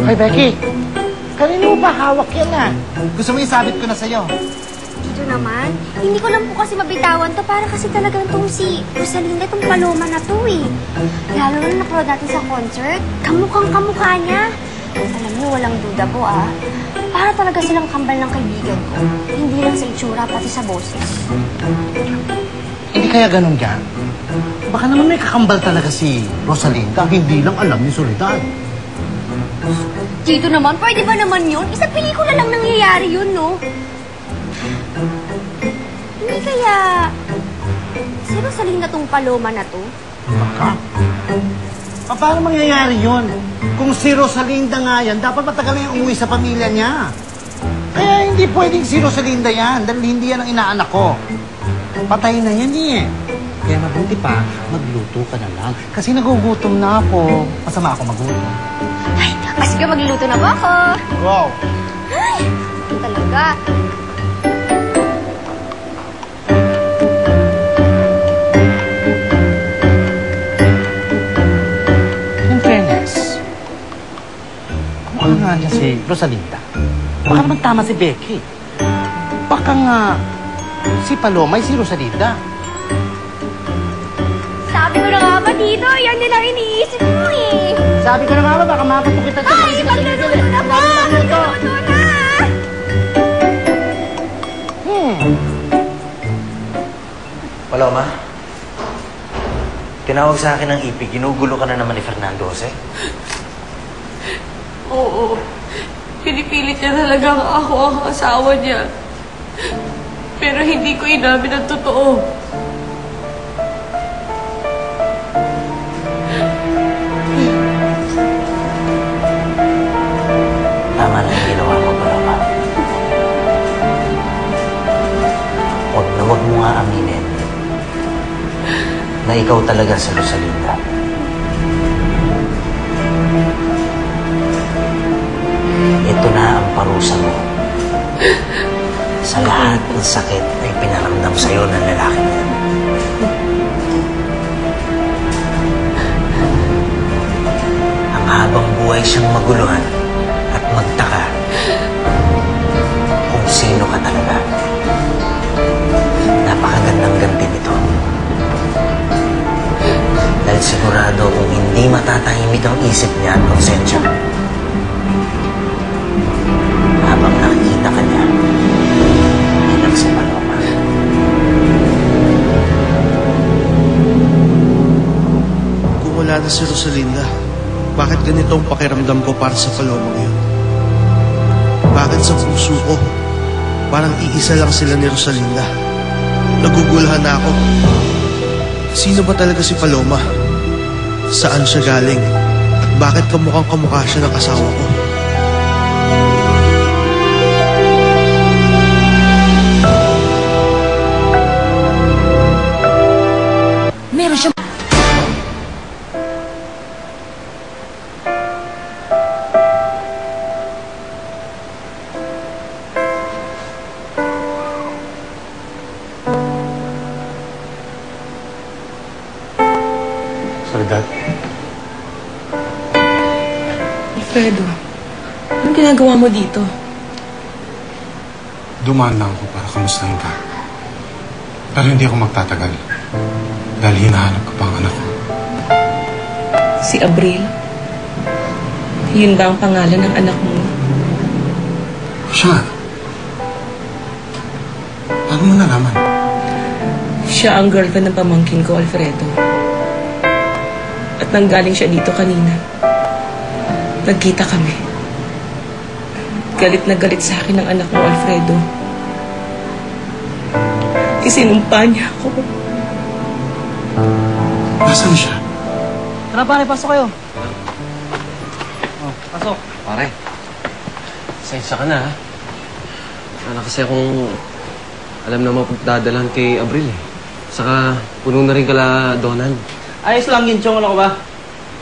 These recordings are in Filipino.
Hoy, Becky. Kanino mo ba hawak yan ah? Gusto mo isabit ko na sa'yo? Dito naman, hindi ko lang po kasi mabitawan to para kasi talagang itong si Rosalinda, itong Paloma na to eh. Lalo na naprood natin sa concert, kamukhang kamukha niya. Alam niyo, walang duda po ah. Para talaga silang kambal ng kaibigan ko. Hindi lang sa itsura, pati sa boses. Hindi kaya ganun yan? Baka naman may kakambal talaga si Rosalinda, hindi lang alam ni Soledad. Dito naman, pwede ba naman yun? Isang pelikula lang nangyayari yun, no? Hindi kaya si Rosalinda tong Paloma na to? Baka? Paano mangyayari yun? Kung si Rosalinda nga yan, dapat matagal na yung umuwi sa pamilya niya. Kaya hindi pwedeng si Rosalinda yan, dahil hindi yan ang inaanak ko. Patay na yan eh. Kaya mabuti pa, magluto ka na lang. Kasi nagugutom na ako. Masama ako magutom. Ay, sige, magluluto na ba ako? Wow! Ay, talaga. In fairness, mukha nga niya si Rosalinda. Baka naman tama si Becky. Baka nga si Paloma ay si Rosalinda. Sabi ko na nga ba dito, yan din ang iniisip mo eh. Sabi ko na nga ba, baka mapatok kita sa ay, magluluto na po! Magluluto na! Paloma, tinawag sa akin ng ipig, ginugulo ka na naman ni Fernando Jose? Oo. Pinipilit niya talagang ako ang asawa niya. Pero hindi ko inamin ang totoo. Tama na yung ginawa mo, Paloma. Huwag na huwag mo nga aminin na ikaw talaga si Rosalinda. Ito na ang parusa mo sa lahat ng sakit na ipinaramdam sa'yo ng lalaki niya. Ang habang buhay siyang maguluhan at magtaka kung sino ka talaga. Napakagandang ganti nito. Dahil sigurado kung hindi matatahimik ang isip niya at konsensya mo, habang nakikita ka niya, bilang si Paloma. Kung wala na si Rosalinda, bakit ganito ang pakiramdam ko para sa Paloma ngayon? Bakit sa puso ko, parang iisa lang sila ni Rosalinda? Naguguluhan na ako. Sino ba talaga si Paloma? Saan siya galing? At bakit kamukhang kamukha siya ng asawa ko? Meron siya. Soledad. Alfredo, anong ginagawa mo dito? Dumaan lang ako para kamustahin ka. Pero hindi ako magtatagal. Dahil hinahanap ko pa ang anak ko. Si Abril? Yun ba ang pangalan ng anak mo? Siya. Paano mo nalaman? Siya ang girlfriend ng pamangkin ko, Alfredo. At nanggaling siya dito kanina. Nagkita kami. Galit na galit sa akin ang anak mo, Alfredo. Isinumpa niya ako. Nasaan siya? Tara pare, pasok kayo. Oh, pasok. Pare, sensya ka na ha. Wala kasi akong alam na mapagdadalhan kay Abril eh. Saka puno na rin kala Donan. Ayos lang yun, Chong. Ano ka ba?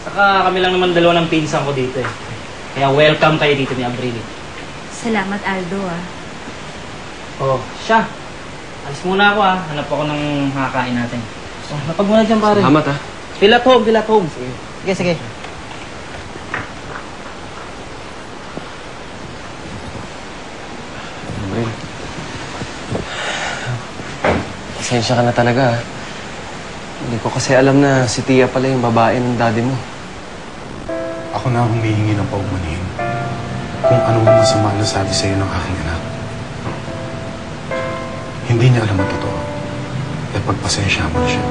Saka kami lang naman dalawa ng pinsan ko dito eh. Kaya welcome kayo dito ni Abril. Salamat, Aldo ah. Oh, siya. Alis muna ako ah. Hanap ako ng makakain natin. So, napag muna dyan pare. Salamat ha. Feel at home, feel at home. Sige. Sige, sige. Pasensya ka na talaga, ha? Hindi ko kasi alam na si Tia pala yung babae ng daddy mo. Ako na ang humihingi ng paumanhin kung ano mang masama na sabi sa'yo ng aking anak. Hindi niya alam ang totoo. At pagpasensya mo na siya.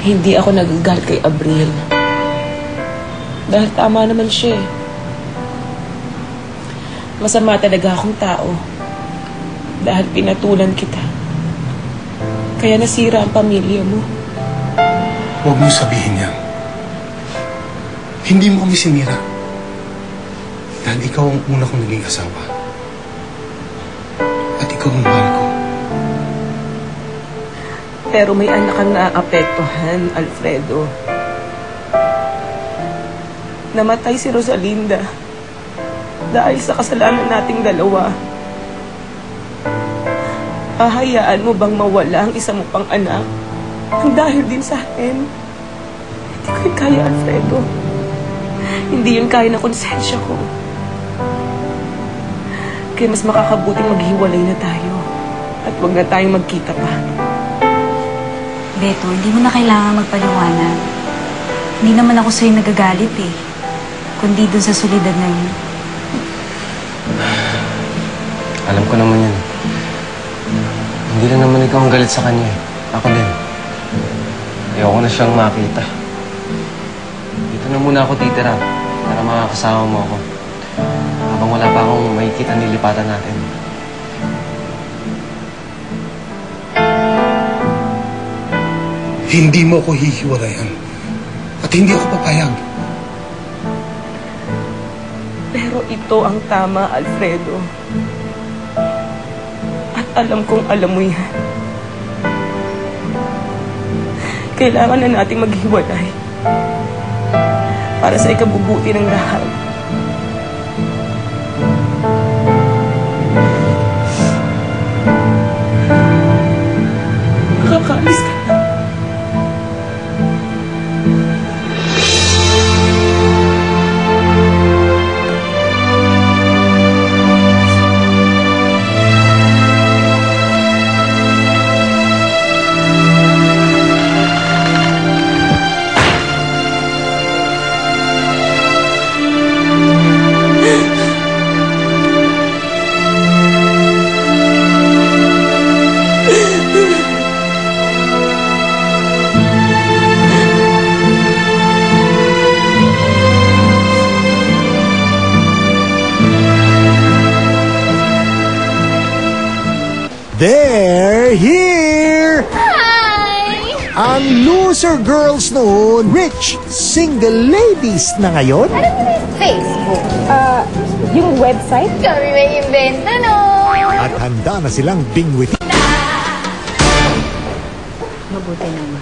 Hindi ako nagagalit kay Abril. Dahil tama naman siya eh. Masama talaga akong tao. Dahil pinatulan kita. Kaya nasira ang pamilya mo. Huwag mo sabihin yan. Hindi mo kami sinira. Dahil ikaw ang una kong naging asawa. At ikaw ang mahal ko. Pero may anak kang naapektuhan, Alfredo. Namatay si Rosalinda dahil sa kasalanan nating dalawa. Hahayaan mo bang mawala ang isa mo pang anak dahil din sa akin? Hindi ko yun kaya, Alfredo. Hindi yun kaya na konsensya ko. Kaya mas makakabuting maghiwalay na tayo at huwag na tayong magkita pa. Beto, hindi mo na kailangan magpaliwanag. Hindi naman ako sa'yo nagagalit eh. Kundi dun sa solidad na yun. Alam ko naman yan. Hindi lang naman ikaw ang galit sa kanya eh. Ako din. Ayoko na siyang makita. Dito na muna ako titira para makakasama mo ako. Habang wala pa akong makikita nilipatan natin. Hindi mo ako hihiwalayan. At hindi ako papayag. Pero ito ang tama, Alfredo. At alam kong alam mo yan. Kailangan na nating maghiwalay. Para sa ikabubuti ng lahat. Nakakaalis ka na. They're here! Hi! Ang loser girls noon, rich, single ladies na ngayon. Ano mo yung Facebook? Yung website? Kami may inventa, no? At handa na silang bingwitin. Mabuti naman.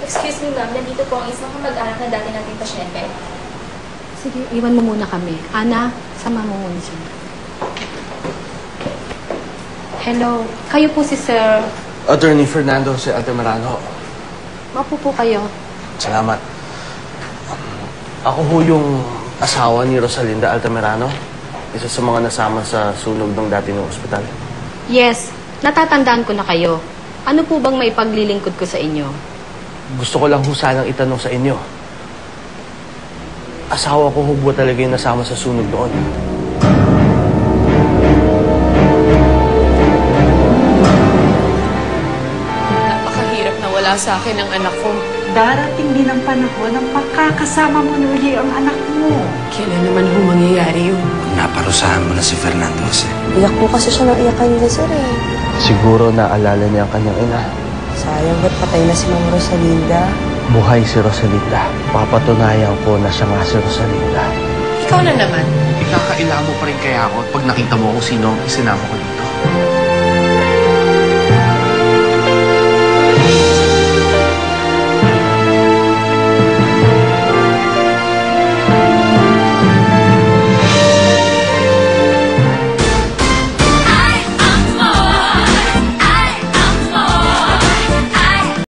Excuse me, ma'am. Nandito po ang isang kamag-anak na dati nating pasyente. Sige, iwan mo muna kami. Ana, sama mo muna siya. Hello, kayo po si Sir. Attorney Fernando si Altamirano. Mapo po kayo. Salamat. Ako ho yung asawa ni Rosalinda Altamirano. Isa sa mga nasama sa sunog ng dati ng ospital. Yes, natatandaan ko na kayo. Ano po bang maipaglilingkod ko sa inyo? Gusto ko lang ho sanang itanong sa inyo. Asawa ko ho ba talaga yung nasama sa sunog doon? Napakahirap na wala sa akin ang anak ko. Darating din ang panahon ng pagkakasama mo uli ang anak mo. Kailan naman ho mangyayari yun? Naparusahan mo na si Fernando, sir. Iyak po kasi siya ng iyak kanina, sir eh. Siguro naalala niya ang kanyang ina. Sayang ba't patay na si Ma'am Rosalinda? Buhay si Rosalinda. Papatunayan ko na siya nga si Rosalinda. Ikaw na naman. Ikakaila mo pa rin kaya ako pag nakita mo kung sino ang isinama ko dito.